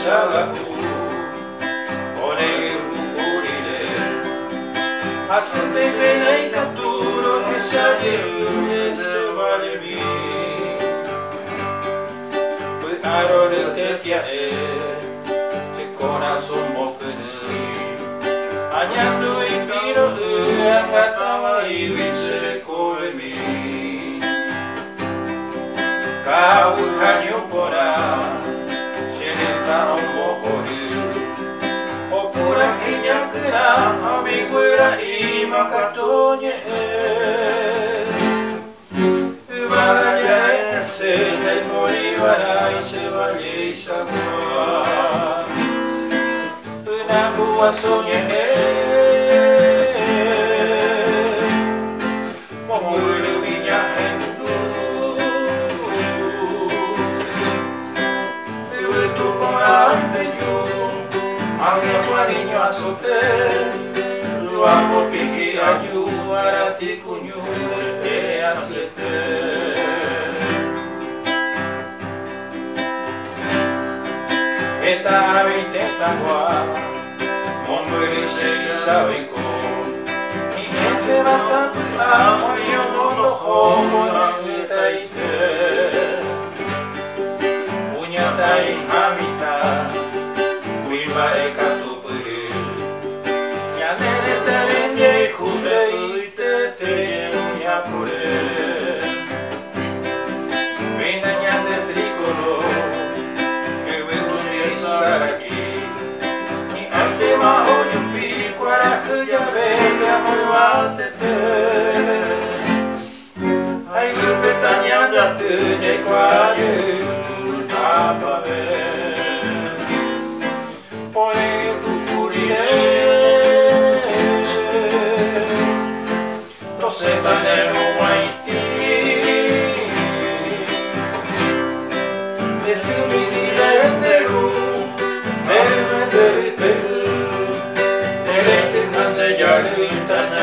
shalaku Ore urile Asembele nei caturo che sciaglie se vale mi Poi arore te tia Te corazon mokuni Agnando in pino Akatama i vincere come mi Kau hanyo pora Shenesa no mohori Opura hinyakura Amigura imakatonye Ubaraya ese Dai moribara Chevalier shakura Unabua sonye Momuru vinya hendu Tu porampeño Angel guariño azote Tu amo pigi ayu Arati kunyu E aslete Eta vintenta gua Momburi shishabiko Ni gente basanta Moyo mono homo Nangeta ite Unyatai hamita Kuiba eka tupuru Nyanere terenye kube ite Tenye unyapure Vina nyande tricolo Kue tunye saraki Ni ante maho yupi Kwara kuya vega Mulvatete Ai lupeta nyanda tunye kwayu Apave Pone kukurie Toseta nero waiti Desimi direnderu Merme deriteru Derete kande yaru itana